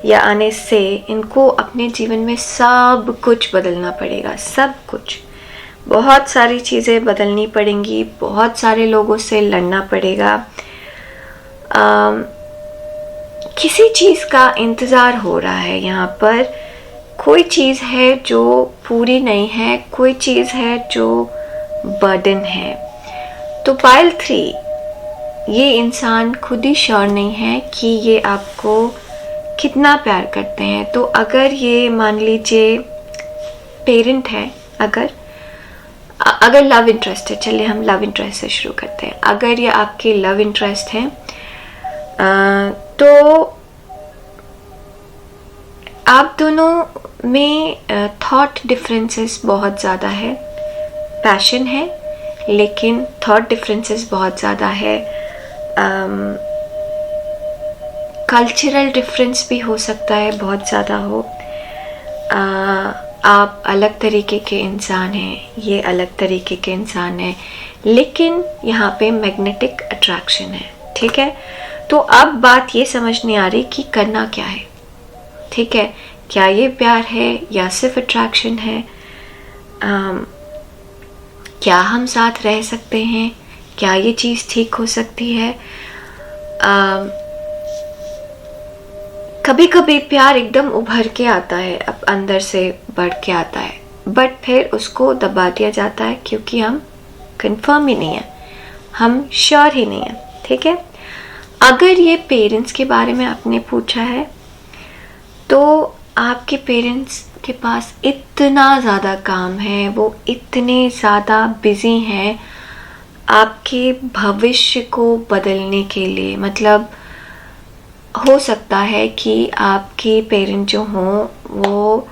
या आने से इनको अपने जीवन में सब कुछ बदलना पड़ेगा. सब कुछ, बहुत सारी चीज़ें बदलनी पड़ेंगी, बहुत सारे लोगों से लड़ना पड़ेगा. किसी चीज़ का इंतज़ार हो रहा है यहाँ पर. कोई चीज़ है जो पूरी नहीं है, कोई चीज़ है जो बर्डन है. तो पाइल 3, ये इंसान खुद ही श्योर नहीं है कि ये आपको कितना प्यार करते हैं. तो अगर ये मान लीजिए पेरेंट है, अगर लव इंटरेस्ट है, चलिए हम लव इंटरेस्ट से शुरू करते हैं. अगर ये आपके लव इंटरेस्ट हैं तो आप दोनों में थॉट डिफरेंसेस बहुत ज़्यादा है. पैशन है लेकिन थॉट डिफरेंसेस बहुत ज़्यादा है. कल्चरल डिफरेंस भी हो सकता है, बहुत ज़्यादा हो. आप अलग तरीके के इंसान हैं, ये अलग तरीके के इंसान हैं, लेकिन यहाँ पे मैग्नेटिक अट्रैक्शन है. ठीक है, तो अब बात ये समझ नहीं आ रही कि करना क्या है. ठीक है, क्या ये प्यार है या सिर्फ अट्रैक्शन है? क्या हम साथ रह सकते हैं? क्या ये चीज़ ठीक हो सकती है? कभी कभी प्यार एकदम उभर के आता है, अब अंदर से बढ़ के आता है, बट फिर उसको दबा दिया जाता है क्योंकि हम कंफर्म ही नहीं है, हम श्योर ही नहीं है. ठीक है, अगर ये पेरेंट्स के बारे में आपने पूछा है तो आपके पेरेंट्स के पास इतना ज़्यादा काम है, वो इतने ज़्यादा बिजी हैं आपके भविष्य को बदलने के लिए. मतलब हो सकता है कि आपके पेरेंट जो हों वो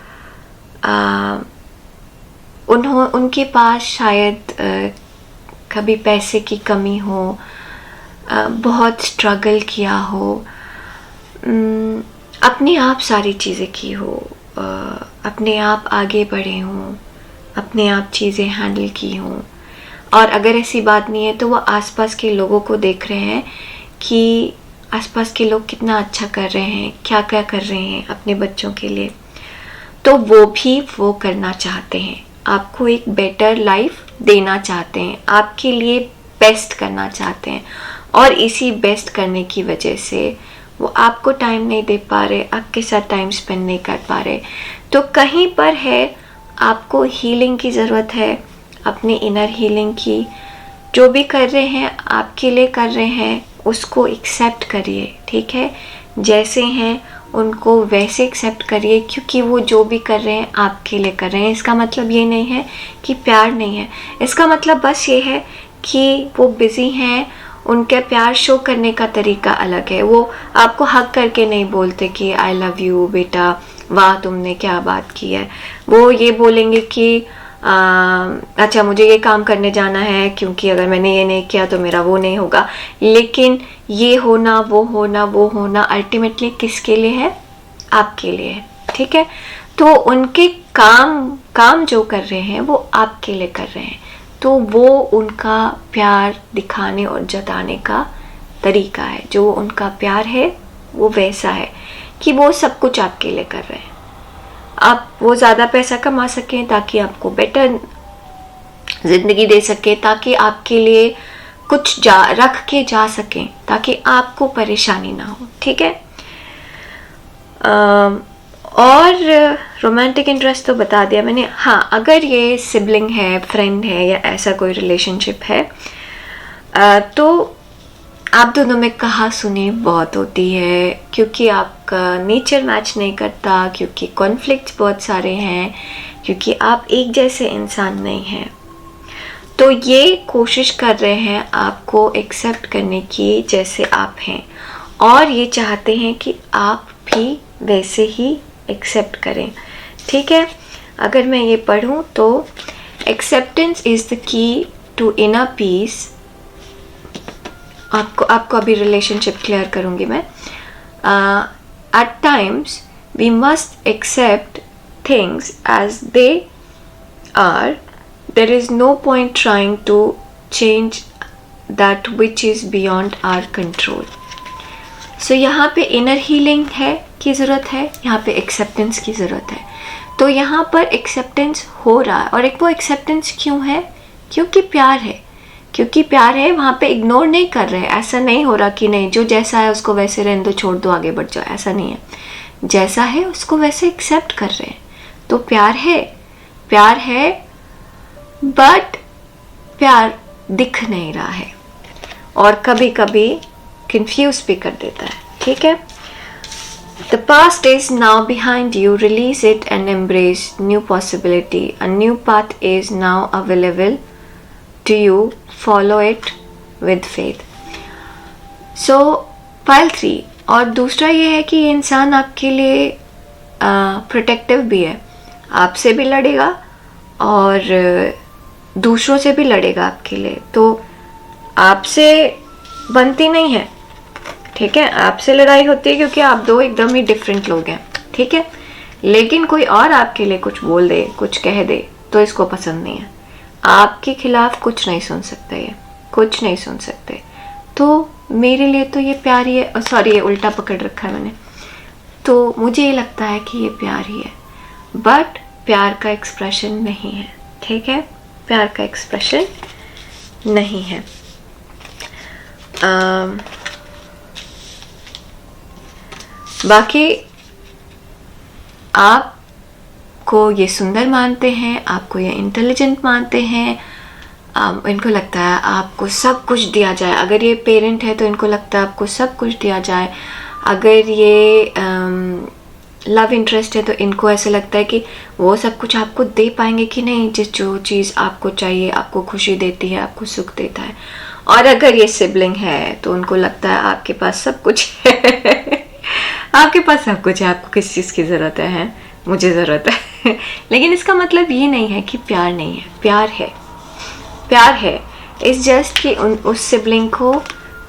उनके पास शायद कभी पैसे की कमी हो, बहुत स्ट्रगल किया हो, अपने आप सारी चीज़ें की हो, अपने आप आगे बढ़े हों, अपने आप चीज़ें हैंडल की हों। और अगर ऐसी बात नहीं है तो वो आसपास के लोगों को देख रहे हैं कि आसपास के लोग कितना अच्छा कर रहे हैं, क्या क्या कर रहे हैं अपने बच्चों के लिए, तो वो भी वो करना चाहते हैं, आपको एक बेटर लाइफ देना चाहते हैं, आपके लिए बेस्ट करना चाहते हैं। और इसी बेस्ट करने की वजह से वो आपको टाइम नहीं दे पा रहे, आपके साथ टाइम स्पेंड नहीं कर पा रहे। तो कहीं पर है आपको हीलिंग की ज़रूरत है, अपने इनर हीलिंग की। जो भी कर रहे हैं आपके लिए कर रहे हैं, उसको एक्सेप्ट करिए, ठीक है। जैसे हैं उनको वैसे एक्सेप्ट करिए, क्योंकि वो जो भी कर रहे हैं आपके लिए कर रहे हैं। इसका मतलब ये नहीं है कि प्यार नहीं है, इसका मतलब बस ये है कि वो बिज़ी हैं, उनके प्यार शो करने का तरीका अलग है। वो आपको हक करके नहीं बोलते कि आई लव यू बेटा, वाह तुमने क्या बात की है। वो ये बोलेंगे कि अच्छा मुझे ये काम करने जाना है, क्योंकि अगर मैंने ये नहीं किया तो मेरा वो नहीं होगा। लेकिन ये होना वो होना वो होना अल्टीमेटली किसके लिए है? आपके लिए है, ठीक है। तो उनके काम जो कर रहे हैं वो आपके लिए कर रहे हैं, तो वो उनका प्यार दिखाने और जताने का तरीका है। जो उनका प्यार है वो वैसा है कि वो सब कुछ आपके लिए कर रहे हैं। आप वो ज़्यादा पैसा कमा सकें ताकि आपको बेटर ज़िंदगी दे सके, ताकि आपके लिए कुछ रख के जा सकें, ताकि आपको परेशानी ना हो, ठीक है। और रोमांटिक इंटरेस्ट तो बता दिया मैंने। हाँ, अगर ये सिबलिंग है, फ्रेंड है या ऐसा कोई रिलेशनशिप है, तो आप दोनों में कहा सुनी बहुत होती है, क्योंकि आपका नेचर मैच नहीं करता, क्योंकि कॉन्फ्लिक्ट्स बहुत सारे हैं, क्योंकि आप एक जैसे इंसान नहीं हैं। तो ये कोशिश कर रहे हैं आपको एक्सेप्ट करने की जैसे आप हैं, और ये चाहते हैं कि आप भी वैसे ही एक्सेप्ट करें, ठीक है। अगर मैं ये पढ़ूं तो acceptance is the key to inner peace. आपको अभी रिलेशनशिप क्लियर करूंगी मैं। At times we must accept things as they are, there is no point trying to change that which is beyond our control. So यहाँ पे inner healing है की ज़रूरत है, यहाँ पे एक्सेप्टेंस की ज़रूरत है। तो यहाँ पर एक्सेप्टेंस हो रहा है, और एक वो एक्सेप्टेंस क्यों है? क्योंकि प्यार है, क्योंकि प्यार है। वहाँ पे इग्नोर नहीं कर रहे हैं, ऐसा नहीं हो रहा कि नहीं जो जैसा है उसको वैसे रहने दो, छोड़ दो, आगे बढ़ जाओ, ऐसा नहीं है। जैसा है उसको वैसे एक्सेप्ट कर रहे हैं। तो प्यार है, बट प्यार दिख नहीं रहा है, और कभी कभी कंफ्यूज भी कर देता है, ठीक है। The past is now behind you. Release it and embrace new possibility. A new path is now available to you. Follow it with faith. So, pile 3. और दूसरा ये है कि ये इंसान आपके लिए प्रोटेक्टिव भी है, आपसे भी लड़ेगा और दूसरों से भी लड़ेगा आपके लिए। तो आपसे बनती नहीं है, ठीक है। आपसे लड़ाई होती है क्योंकि आप दो एकदम ही डिफरेंट लोग हैं, ठीक है। लेकिन कोई और आपके लिए कुछ बोल दे, कुछ कह दे, तो इसको पसंद नहीं है। आपके खिलाफ कुछ नहीं सुन सकते, ये कुछ नहीं सुन सकते। तो मेरे लिए तो ये प्यार ही है। सॉरी, ये उल्टा पकड़ रखा है मैंने। तो मुझे ये लगता है कि ये प्यार ही है, बट प्यार का एक्सप्रेशन नहीं है, ठीक है। प्यार का एक्सप्रेशन नहीं है। बाकी आपको ये सुंदर मानते हैं, आपको ये इंटेलिजेंट मानते हैं, इनको लगता है आपको सब कुछ दिया जाए। अगर ये पेरेंट है तो इनको लगता है आपको सब कुछ दिया जाए। अगर ये लव इंटरेस्ट है तो इनको ऐसे लगता है कि वो सब कुछ आपको दे पाएंगे कि नहीं, जो चीज़ आपको चाहिए, आपको खुशी देती है, आपको सुख देता है। और अगर ये सिबलिंग है तो उनको लगता है आपके पास सब कुछ है आपके पास सब कुछ है, आपको किस चीज़ की ज़रूरत है, मुझे ज़रूरत है लेकिन इसका मतलब ये नहीं है कि प्यार नहीं है, प्यार है, प्यार है। इट्स जस्ट कि उस सिबलिंग को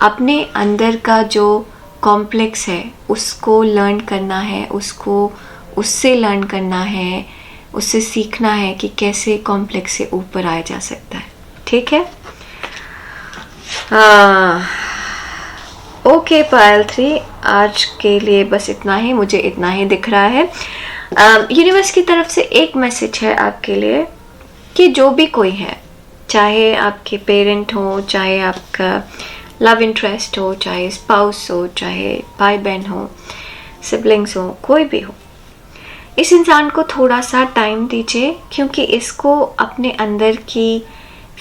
अपने अंदर का जो कॉम्प्लेक्स है उसको लर्न करना है, उसको उससे लर्न करना है, उससे सीखना है कि कैसे कॉम्प्लेक्स से ऊपर आया जा सकता है। ठीक है। ओके पायल 3, आज के लिए बस इतना ही, मुझे इतना ही दिख रहा है। यूनिवर्स की तरफ से एक मैसेज है आपके लिए कि जो भी कोई है, चाहे आपके पेरेंट हो, चाहे आपका लव इंटरेस्ट हो, चाहे स्पाउस हो, चाहे भाई बहन हो, सिबलिंग्स हो, कोई भी हो, इस इंसान को थोड़ा सा टाइम दीजिए, क्योंकि इसको अपने अंदर की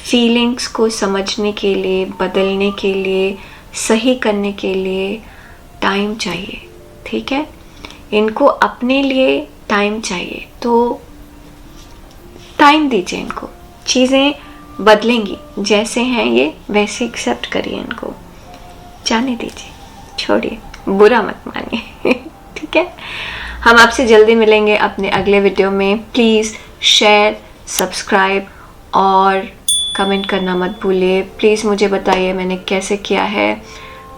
फीलिंग्स को समझने के लिए, बदलने के लिए, सही करने के लिए टाइम चाहिए। ठीक है, इनको अपने लिए टाइम चाहिए, तो टाइम दीजिए इनको। चीज़ें बदलेंगी, जैसे हैं ये वैसे एक्सेप्ट करिए, इनको जाने दीजिए, छोड़िए, बुरा मत मानिए। ठीक है, हम आपसे जल्दी मिलेंगे अपने अगले वीडियो में। प्लीज़ शेयर, सब्सक्राइब और कमेंट करना मत भूलिए। प्लीज़ मुझे बताइए मैंने कैसे किया है,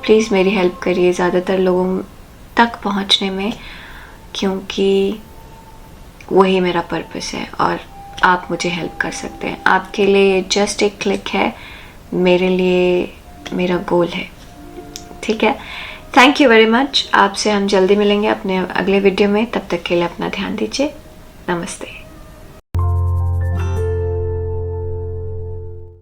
प्लीज़ मेरी हेल्प करिए ज़्यादातर लोगों तक पहुंचने में, क्योंकि वही मेरा पर्पस है और आप मुझे हेल्प कर सकते हैं। आपके लिए जस्ट एक क्लिक है, मेरे लिए मेरा गोल है। ठीक है, थैंक यू वेरी मच। आपसे हम जल्दी मिलेंगे अपने अगले वीडियो में, तब तक के लिए अपना ध्यान दीजिए। नमस्ते।